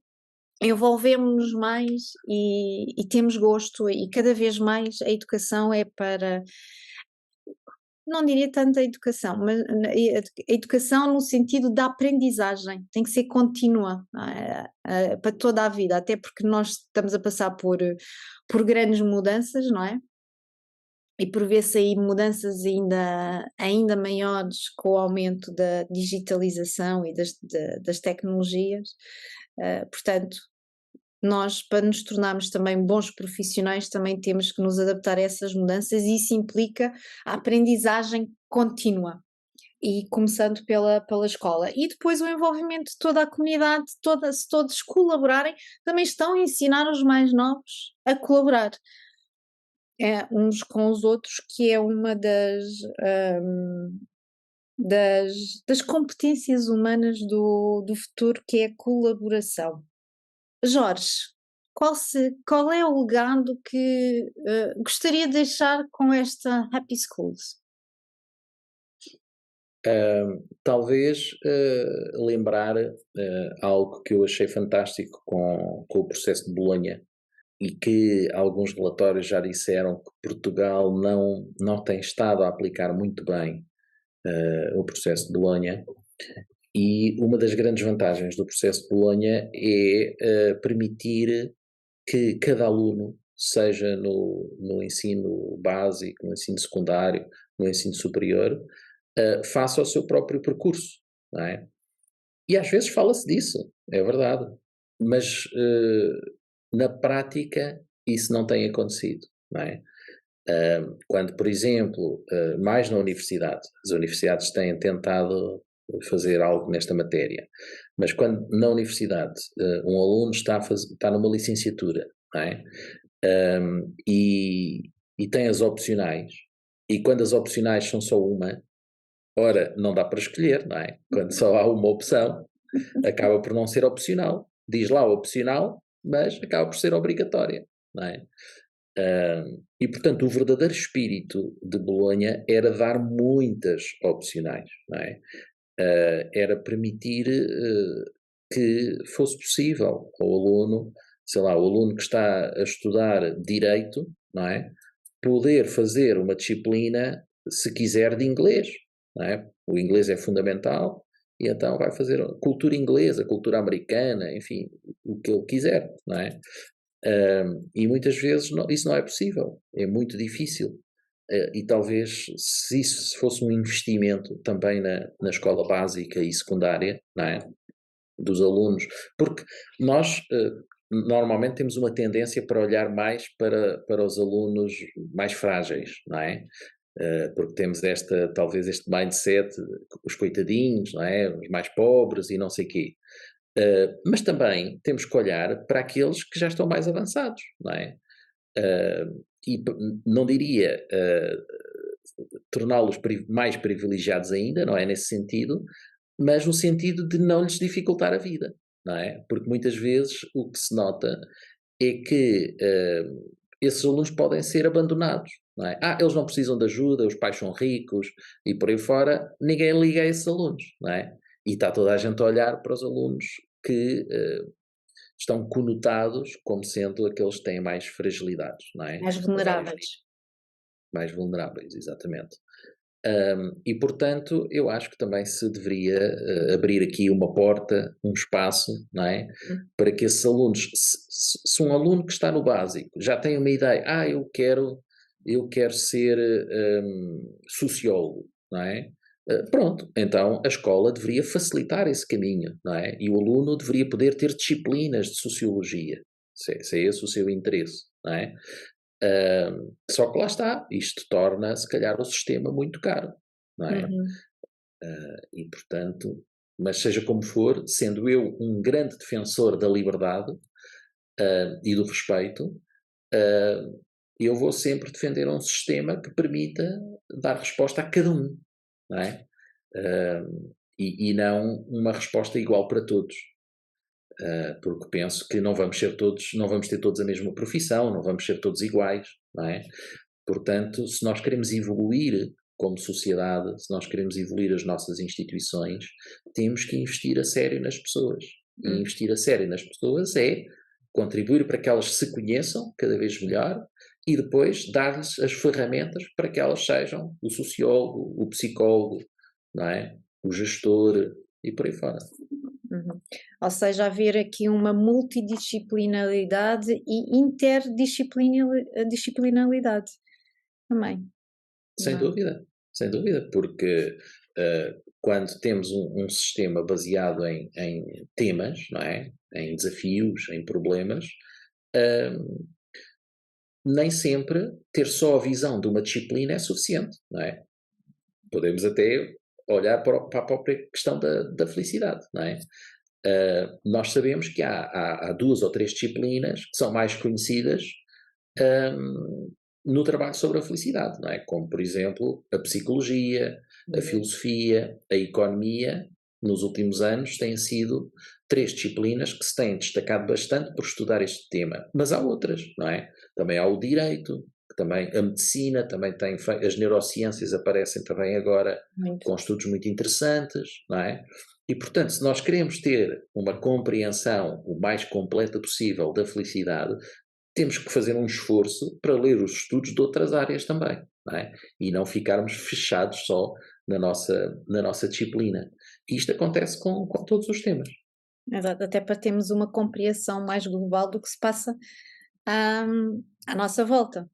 envolvemos-nos mais e temos gosto, e cada vez mais a educação é para, não diria tanto a educação, mas a educação no sentido da aprendizagem, tem que ser contínua, para toda a vida, até porque nós estamos a passar por grandes mudanças, não é? E prevê-se aí mudanças ainda maiores com o aumento da digitalização e das tecnologias. Portanto, nós, para nos tornarmos também bons profissionais, também temos que nos adaptar a essas mudanças, e isso implica a aprendizagem contínua, e começando pela escola. E depois o envolvimento de toda a comunidade, se todos colaborarem, também estão a ensinar os mais novos a colaborar, uns com os outros, que é uma hum, das, das competências humanas do futuro, que é a colaboração. Jorge, qual é o legado que gostaria de deixar com esta Happy Schools? Talvez lembrar algo que eu achei fantástico com o processo de Bolonha, e que alguns relatórios já disseram que Portugal não tem estado a aplicar muito bem o processo de Bolonha. E uma das grandes vantagens do processo de Bolonha é permitir que cada aluno, seja no ensino básico, no ensino secundário, no ensino superior, faça o seu próprio percurso, não é? E às vezes fala-se disso, é verdade, mas na prática isso não tem acontecido, não é? Quando, por exemplo, mais na universidade, as universidades têm tentado fazer algo nesta matéria, mas quando na universidade um aluno está numa licenciatura, não é? E tem as opcionais, e quando as opcionais são só uma, ora, não dá para escolher, não é? Quando só há uma opção, acaba por não ser opcional. Diz lá opcional, mas acaba por ser obrigatória, não é? E, portanto, o verdadeiro espírito de Bolonha era dar muitas opcionais, não é? Era permitir que fosse possível ao aluno, sei lá, o aluno que está a estudar Direito, não é? Poder fazer uma disciplina, se quiser, de inglês, não é? O inglês é fundamental, e então vai fazer cultura inglesa, cultura americana, enfim, o que ele quiser, não é? E muitas vezes isso não é possível, é muito difícil. E talvez, se isso fosse um investimento também na escola básica e secundária, não é? Dos alunos, porque nós, normalmente temos uma tendência para olhar mais para os alunos mais frágeis, não é? Porque temos talvez este mindset, os coitadinhos, não é? Os mais pobres e não sei quê. Mas também temos que olhar para aqueles que já estão mais avançados, não é? E não diria torná-los mais privilegiados ainda, não é nesse sentido, mas no sentido de não lhes dificultar a vida, não é? Porque muitas vezes o que se nota é que esses alunos podem ser abandonados, não é? Eles não precisam de ajuda, os pais são ricos e por aí fora, ninguém liga a esses alunos, não é? E está toda a gente a olhar para os alunos que estão conotados como sendo aqueles que têm mais fragilidades, não é? Mais vulneráveis. Mais vulneráveis, exatamente. E, portanto, eu acho que também se deveria abrir aqui uma porta, um espaço, não é? Para que esses alunos, se um aluno que está no básico já tem uma ideia, eu quero ser sociólogo, não é? Pronto, então a escola deveria facilitar esse caminho, não é? E o aluno deveria poder ter disciplinas de sociologia, se é esse o seu interesse, não é? Só que lá está, isto torna se calhar o sistema muito caro, não é? E portanto, mas seja como for, sendo eu um grande defensor da liberdade e do respeito, eu vou sempre defender um sistema que permita dar resposta a cada um, não é? E não uma resposta igual para todos. Porque penso que não vamos ter todos a mesma profissão, não vamos ser todos iguais, não é? Portanto, se nós queremos evoluir como sociedade, se nós queremos evoluir as nossas instituições, temos que investir a sério nas pessoas. E investir a sério nas pessoas é contribuir para que elas se conheçam cada vez melhor e depois dar-lhes as ferramentas para que elas sejam o sociólogo, o psicólogo, não é? O gestor e por aí fora. Ou seja, haver aqui uma multidisciplinaridade e interdisciplinaridade também. Sem dúvida, porque quando temos um sistema baseado em temas, não é? Em desafios, em problemas, nem sempre ter só a visão de uma disciplina é suficiente, não é? Podemos até olhar para a própria questão da felicidade, não é? Nós sabemos que há 2 ou 3 disciplinas que são mais conhecidas no trabalho sobre a felicidade, não é? Como, por exemplo, a psicologia, a filosofia, a economia, nos últimos anos têm sido 3 disciplinas que se têm destacado bastante por estudar este tema. Mas há outras, não é? Também há o direito, também a medicina, também tem as neurociências aparecem também agora com estudos muito interessantes, não é? E, portanto, se nós queremos ter uma compreensão o mais completa possível da felicidade, temos que fazer um esforço para ler os estudos de outras áreas também, não é? E não ficarmos fechados só na nossa disciplina. E isto acontece com todos os temas. Exato, até para termos uma compreensão mais global do que se passa à nossa volta.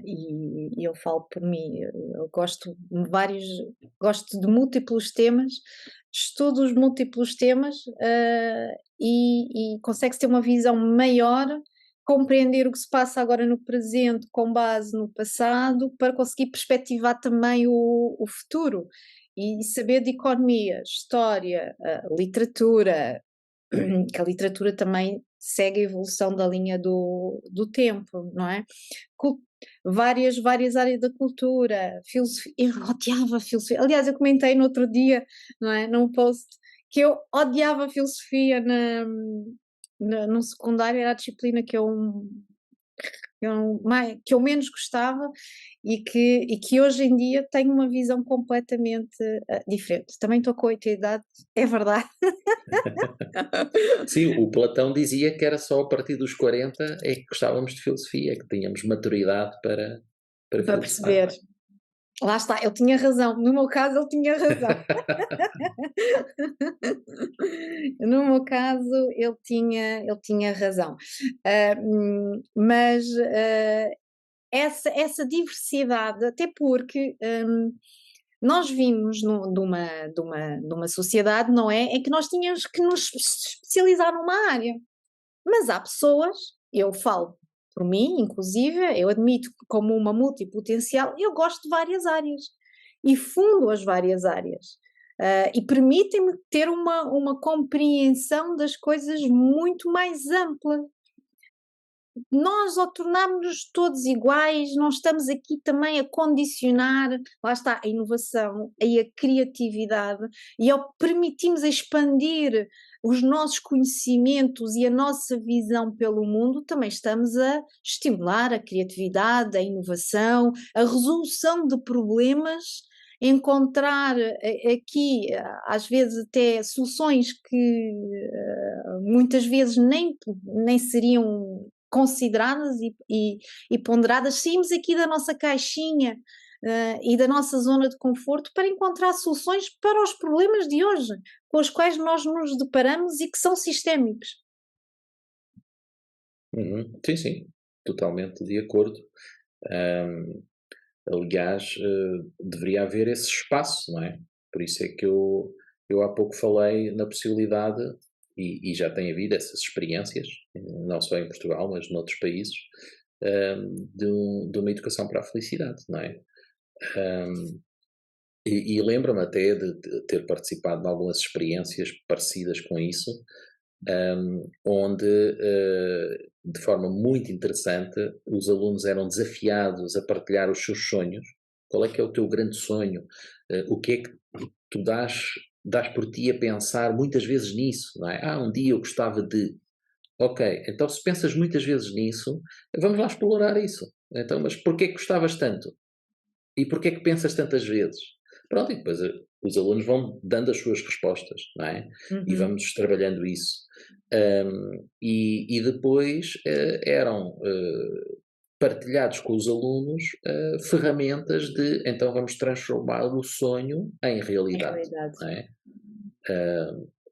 E eu falo por mim, eu gosto de múltiplos temas, estudo os múltiplos temas, e consegue-se ter uma visão maior, compreender o que se passa agora no presente com base no passado, para conseguir perspectivar também o futuro, e saber de economia, história, literatura, que a literatura também segue a evolução da linha do tempo, não é? Várias áreas da cultura, filosofia, eu odiava filosofia, aliás eu comentei no outro dia, não é, num post, que eu odiava filosofia no secundário, era a disciplina que eu menos gostava e que hoje em dia tenho uma visão completamente diferente. Também estou com 80 idade, é verdade. Sim, o Platão dizia que era só a partir dos 40 é que gostávamos de filosofia, que tínhamos maturidade para perceber. Lá está, ele tinha razão. No meu caso, ele tinha razão. No meu caso, ele tinha razão. Mas essa diversidade, até porque nós vimos de uma sociedade, não é? Em que nós tínhamos que nos especializar numa área. Mas há pessoas, eu falo por mim, inclusive, eu admito que como uma multipotencial, eu gosto de várias áreas e fundo as várias áreas. E permitem-me ter uma compreensão das coisas muito mais ampla. Nós, ao tornarmos-nos todos iguais, não estamos aqui também a condicionar, lá está, a inovação e a criatividade, e ao permitirmos expandir os nossos conhecimentos e a nossa visão pelo mundo, também estamos a estimular a criatividade, a inovação, a resolução de problemas, encontrar aqui, às vezes, até soluções que muitas vezes nem seriam consideradas e ponderadas, saímos aqui da nossa caixinha e da nossa zona de conforto para encontrar soluções para os problemas de hoje, com os quais nós nos deparamos e que são sistémicos. Sim, sim, totalmente de acordo. Ahm, Aliás, deveria haver esse espaço, não é? Por isso é que eu há pouco falei na possibilidade, e já tem havido essas experiências, não só em Portugal, mas noutros países, de uma educação para a felicidade, não é? Ahm, e lembro-me até de ter participado de algumas experiências parecidas com isso, onde, de forma muito interessante, os alunos eram desafiados a partilhar os seus sonhos. Qual é que é o teu grande sonho? O que é que tu dás por ti a pensar muitas vezes nisso, não é? Um dia eu gostava de. Ok, então se pensas muitas vezes nisso, vamos lá explorar isso. Então, mas porquê que gostavas tanto? E porquê que pensas tantas vezes? Pronto, e depois os alunos vão dando as suas respostas, não é? E Uhum. vamos trabalhando isso. E depois eram partilhados com os alunos ferramentas de então vamos transformar o sonho em Em realidade, realidade. não é?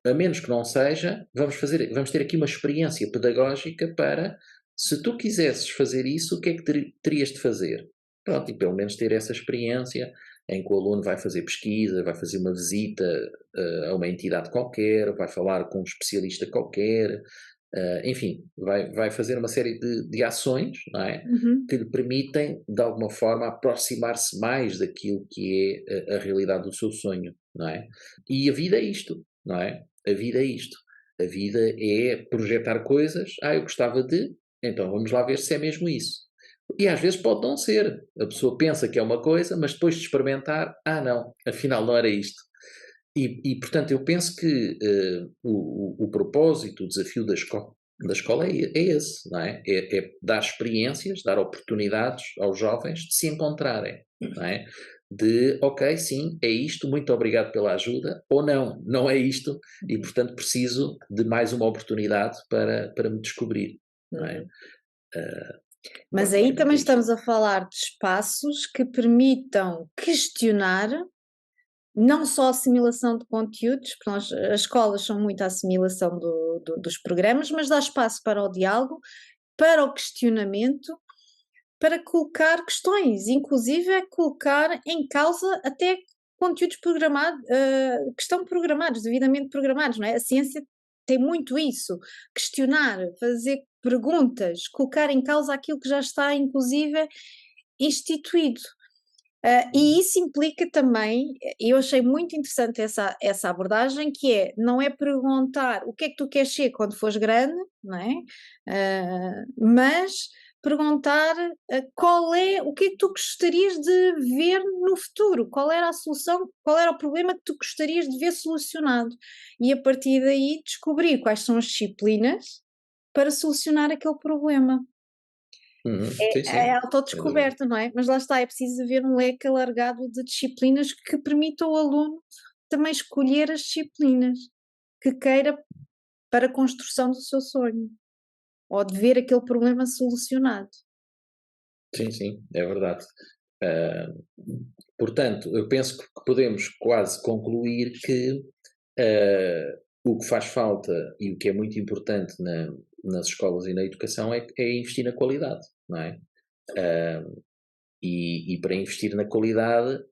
A menos que não seja, vamos ter aqui uma experiência pedagógica para, se tu quisesses fazer isso, o que é que terias de fazer? Pronto, e pelo menos ter essa experiência em que o aluno vai fazer pesquisa, vai fazer uma visita a uma entidade qualquer, vai falar com um especialista qualquer, enfim, vai fazer uma série de ações, não é? Uhum. Que lhe permitem, de alguma forma, aproximar-se mais daquilo que é a realidade do seu sonho, não é? E a vida é isto, não é? A vida é isto. A vida é projetar coisas. Eu gostava de. Então vamos lá ver se é mesmo isso. E às vezes pode não ser. A pessoa pensa que é uma coisa, mas depois de experimentar, não, afinal não era isto. Portanto, eu penso que o propósito, o desafio da escola é esse, não é? É dar experiências, dar oportunidades aos jovens de se encontrarem, não é? De, ok, sim, é isto, muito obrigado pela ajuda, ou não, não é isto, e portanto preciso de mais uma oportunidade para me descobrir, não é? Uhum. Mas aí Basicamente também é isto. estamos a falar de espaços que permitam questionar não só a assimilação de conteúdos, porque as escolas são muito a assimilação dos programas, mas dá espaço para o diálogo, para o questionamento, para colocar questões, inclusive é colocar em causa até conteúdos que estão programados, devidamente programados, não é? A ciência tem muito isso, questionar, fazer perguntas, colocar em causa aquilo que já está, inclusive, instituído. E isso implica também, eu achei muito interessante essa abordagem, que não é perguntar o que é que tu queres ser quando fores grande, não é? Mas perguntar o que é que tu gostarias de ver no futuro, qual era a solução, qual era o problema que tu gostarias de ver solucionado. E a partir daí descobrir quais são as disciplinas para solucionar aquele problema. Sim, É sim, sem dúvida. autodescoberta, não é? Mas lá está, é preciso haver um leque alargado de disciplinas que permita ao aluno também escolher as disciplinas que queira para a construção do seu sonho, ou de ver aquele problema solucionado. Sim, sim, é verdade. Ah, Portanto, eu penso que podemos quase concluir que o que faz falta e o que é muito importante nas escolas e na educação é investir na qualidade, não é? Ah, e para investir na qualidade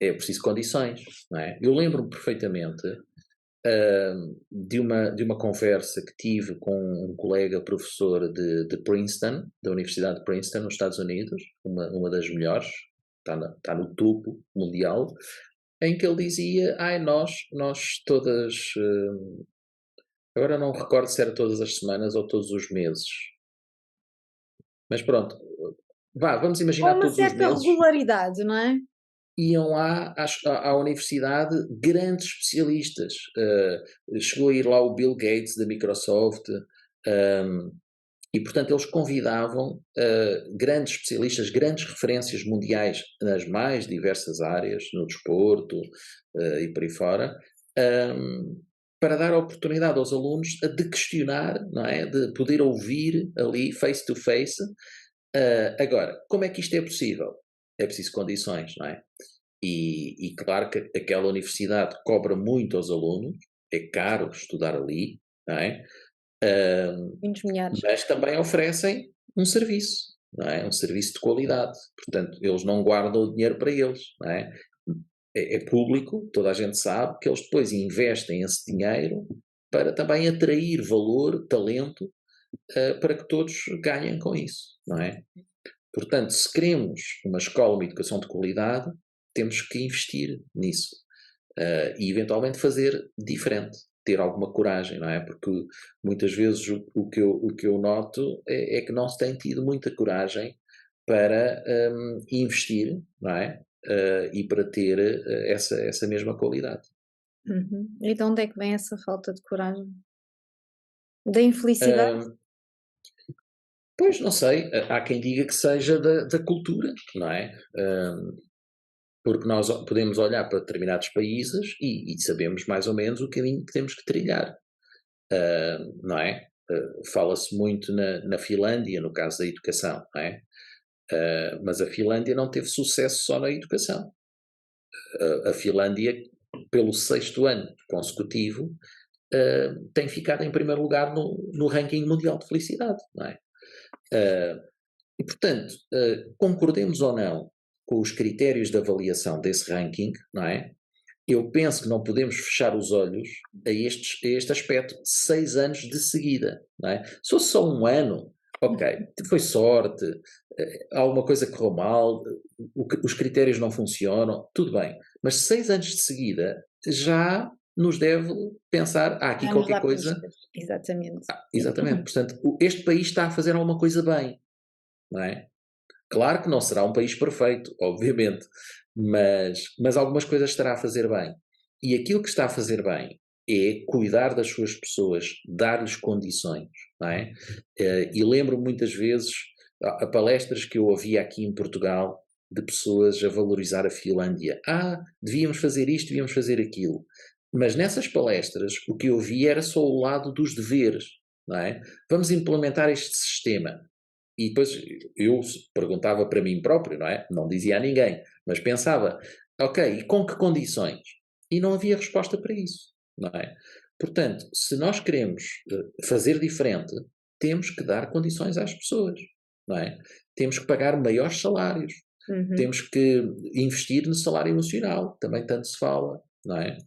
é preciso condições, não é? Eu lembro-me perfeitamente de uma conversa que tive com um colega professor de Princeton, da Universidade de Princeton, nos Estados Unidos, uma das melhores, está no topo mundial, em que ele dizia, nós todas, agora não recordo se era todas as semanas ou todos os meses, mas pronto, vamos Com imaginar uma todos os certa meses, regularidade, não é? iam lá à universidade grandes especialistas. Chegou a ir lá o Bill Gates da Microsoft, e portanto eles convidavam grandes especialistas, grandes referências mundiais nas mais diversas áreas, no desporto e por aí fora, para dar a oportunidade aos alunos de questionar, não é? De poder ouvir ali face to face. Agora, como é que isto é possível? É preciso condições, não é? E claro que aquela universidade cobra muito aos alunos, é caro estudar ali, não é? Muitos milhares. Mas também oferecem um serviço, não é? Um serviço de qualidade. Portanto, eles não guardam o dinheiro para eles, não é? É público, toda a gente sabe que eles depois investem esse dinheiro para também atrair valor, talento, para que todos ganhem com isso, não é? Portanto, se queremos uma escola, uma educação de qualidade, temos que investir nisso e eventualmente fazer diferente, ter alguma coragem, não é? Porque muitas vezes o que eu noto é que não se tem tido muita coragem para investir, não é? E para ter essa mesma qualidade. Uhum. E de onde é que vem essa falta de coragem? Da infelicidade? Um, Pois, não sei, há quem diga que seja da cultura, não é? Porque nós podemos olhar para determinados países e sabemos mais ou menos o caminho que temos que trilhar, não é? Fala-se muito na Finlândia, no caso da educação, não é? Mas a Finlândia não teve sucesso só na educação. A Finlândia, pelo 6º ano consecutivo, tem ficado em primeiro lugar no ranking mundial de felicidade, não é? E, portanto, concordemos ou não com os critérios de avaliação desse ranking, não é? Eu penso que não podemos fechar os olhos a este aspecto 6 anos de seguida, não é? Se fosse só um ano, ok, foi sorte, alguma coisa correu mal, os critérios não funcionam, tudo bem. Mas 6 anos de seguida já nos deve pensar, há aqui Já nos qualquer dá coisa. pistas, exatamente. Exatamente, portanto, este país está a fazer alguma coisa bem, não é? Claro que não será um país perfeito, obviamente, mas algumas coisas estará a fazer bem. E aquilo que está a fazer bem é cuidar das suas pessoas, dar-lhes condições, não é? E lembro muitas vezes a palestras que eu ouvia aqui em Portugal de pessoas a valorizar a Finlândia. Devíamos fazer isto, devíamos fazer aquilo. Mas nessas palestras o que eu via era só o lado dos deveres, não é? Vamos implementar este sistema. E depois eu perguntava para mim próprio, não é? Não dizia a ninguém, mas pensava, ok, e com que condições? E não havia resposta para isso, não é? Portanto, se nós queremos fazer diferente, temos que dar condições às pessoas, não é? Temos que pagar maiores salários, Uhum. temos que investir no salário emocional, também tanto se fala, não é?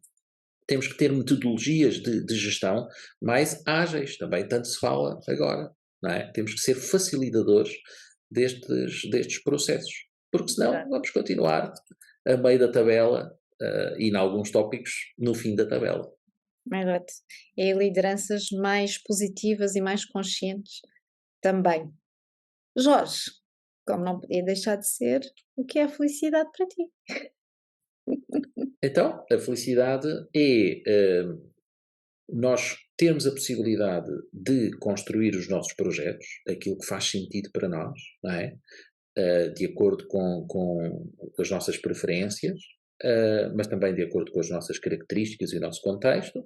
Temos que ter metodologias de gestão mais ágeis, também tanto se fala agora, não é? Temos que ser facilitadores destes processos, porque senão Verdade. vamos continuar a meio da tabela e, em alguns tópicos, no fim da tabela. Exato. É lideranças mais positivas e mais conscientes também. Jorge, como não podia deixar de ser, o que é a felicidade para ti? Então, a felicidade é nós termos a possibilidade de construir os nossos projetos, aquilo que faz sentido para nós, não é? De acordo com as nossas preferências, mas também de acordo com as nossas características e o nosso contexto,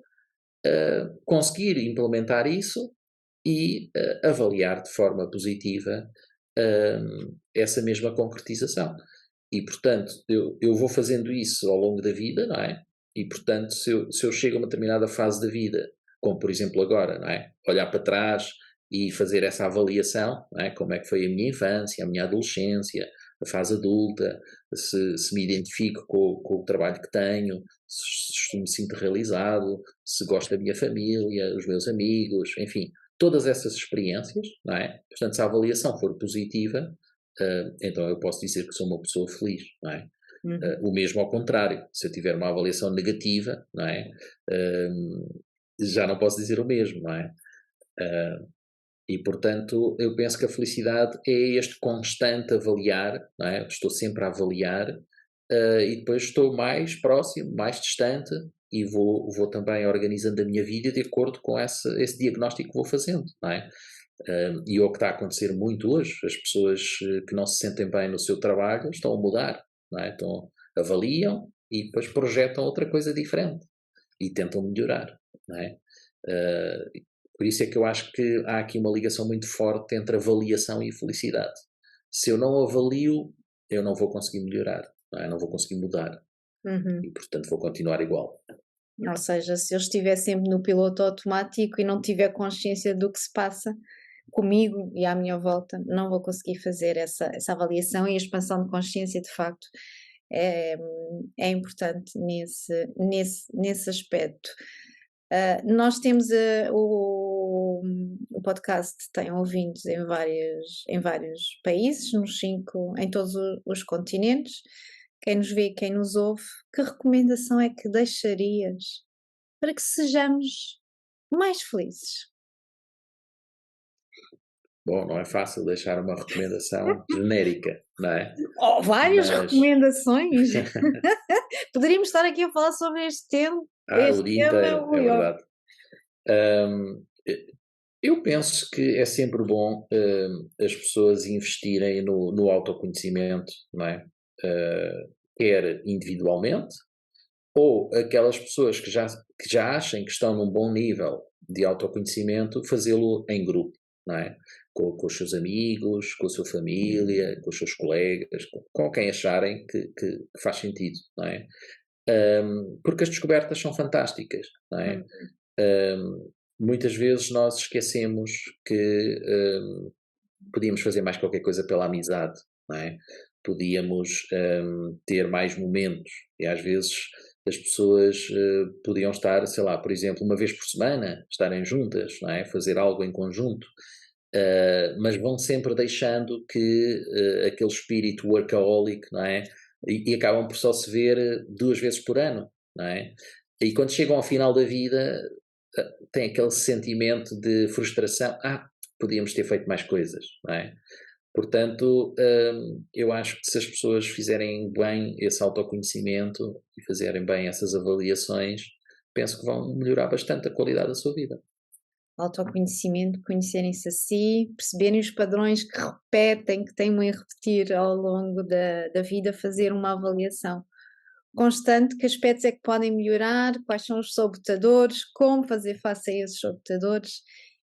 conseguir implementar isso e avaliar de forma positiva essa mesma concretização. E, portanto, eu vou fazendo isso ao longo da vida, não é? E, portanto, se eu chego a uma determinada fase da vida, como por exemplo agora, não é? Olhar para trás e fazer essa avaliação, não é? Como é que foi a minha infância, a minha adolescência, a fase adulta, se me identifico com o trabalho que tenho, se me sinto realizado, se gosto da minha família, os meus amigos, enfim, todas essas experiências, não é? Portanto, se a avaliação for positiva, então eu posso dizer que sou uma pessoa feliz, não é? O mesmo ao contrário, se eu tiver uma avaliação negativa, não é? Já não posso dizer o mesmo, não é? E, portanto, eu penso que a felicidade é este constante avaliar, não é? Estou sempre a avaliar, e depois estou mais próximo, mais distante, e vou também organizando a minha vida de acordo com esse diagnóstico que vou fazendo, não é? E o que está a acontecer muito hoje, as pessoas que não se sentem bem no seu trabalho estão a mudar, não é? Avaliam e depois projetam outra coisa diferente e tentam melhorar, não é? Por isso é que eu acho que há aqui uma ligação muito forte entre avaliação e felicidade. Se eu não avalio, eu não vou conseguir melhorar, não é? Não vou conseguir mudar e, portanto, vou continuar igual. Ou seja, se eu estiver sempre no piloto automático e não tiver consciência do que se passa comigo e à minha volta, não vou conseguir fazer essa avaliação e a expansão de consciência, de facto, é, é importante nesse aspecto. Nós temos o podcast tem ouvintes em vários países, em todos os continentes. Quem nos vê, quem nos ouve, que recomendação é que deixarias para que sejamos mais felizes? Bom, não é fácil deixar uma recomendação genérica, não é? Oh, várias Mas recomendações! Poderíamos estar aqui a falar sobre o este dia tema, inteiro, é ui, oh. verdade. Hum, eu penso que é sempre bom as pessoas investirem no autoconhecimento, não é? Quer individualmente, ou aquelas pessoas que já achem que estão num bom nível de autoconhecimento, fazê-lo em grupo, não é? Com os seus amigos, com a sua família, com os seus colegas, com quem acharem que faz sentido, não é? Porque as descobertas são fantásticas, não é? Hum, Muitas vezes nós esquecemos que podíamos fazer mais qualquer coisa pela amizade, não é? Podíamos ter mais momentos e às vezes as pessoas podiam estar, sei lá, por exemplo, uma vez por semana, estarem juntas, não é? Fazer algo em conjunto, mas vão sempre deixando que aquele espírito workaholic, não é? E acabam por só se ver 2 vezes por ano, não é? E quando chegam ao final da vida, têm aquele sentimento de frustração, podíamos ter feito mais coisas, não é? Portanto, eu acho que se as pessoas fizerem bem esse autoconhecimento e fizerem bem essas avaliações, penso que vão melhorar bastante a qualidade da sua vida. autoconhecimento, conhecerem-se a si, perceberem os padrões que repetem, que teimam em repetir ao longo da vida, fazer uma avaliação constante, que aspectos é que podem melhorar, quais são os sabotadores, como fazer face a esses sabotadores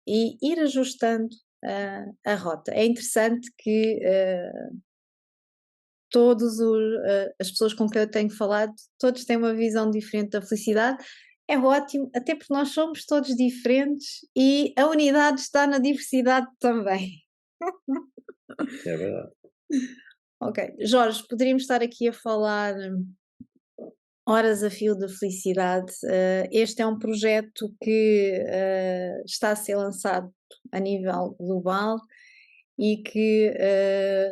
e ir ajustando a rota. É interessante que as pessoas com quem eu tenho falado, todos têm uma visão diferente da felicidade. É ótimo, até porque nós somos todos diferentes e a unidade está na diversidade também. É verdade. Ok, Jorge, poderíamos estar aqui a falar horas a fio da felicidade. Este é um projeto que está a ser lançado a nível global e que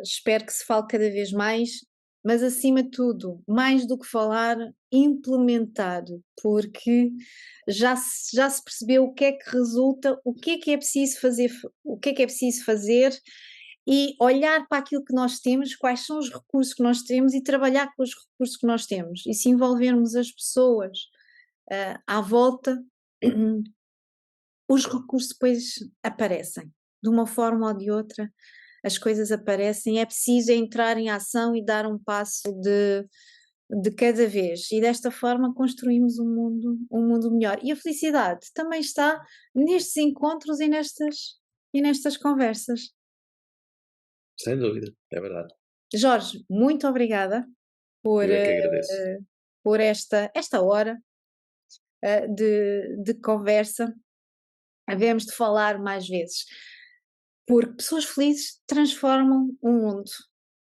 espero que se fale cada vez mais, mas acima de tudo, mais do que falar, implementar, porque já se percebeu o que é que resulta, o que é preciso fazer, o que é preciso fazer e olhar para aquilo que nós temos, quais são os recursos que nós temos e trabalhar com os recursos que nós temos. E se envolvermos as pessoas à volta, os recursos depois aparecem, de uma forma ou de outra, as coisas aparecem, é preciso entrar em ação e dar um passo de cada vez, e desta forma construímos um mundo melhor. E a felicidade também está nestes encontros e nestas conversas. Sem dúvida, é verdade. Jorge, muito obrigada por, Eu é que agradeço. por esta hora de conversa. Havemos de falar mais vezes, porque pessoas felizes transformam o mundo.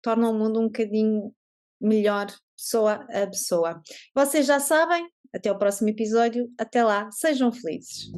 torna o mundo um bocadinho melhor, pessoa a pessoa. Vocês já sabem, até o próximo episódio, até lá, sejam felizes.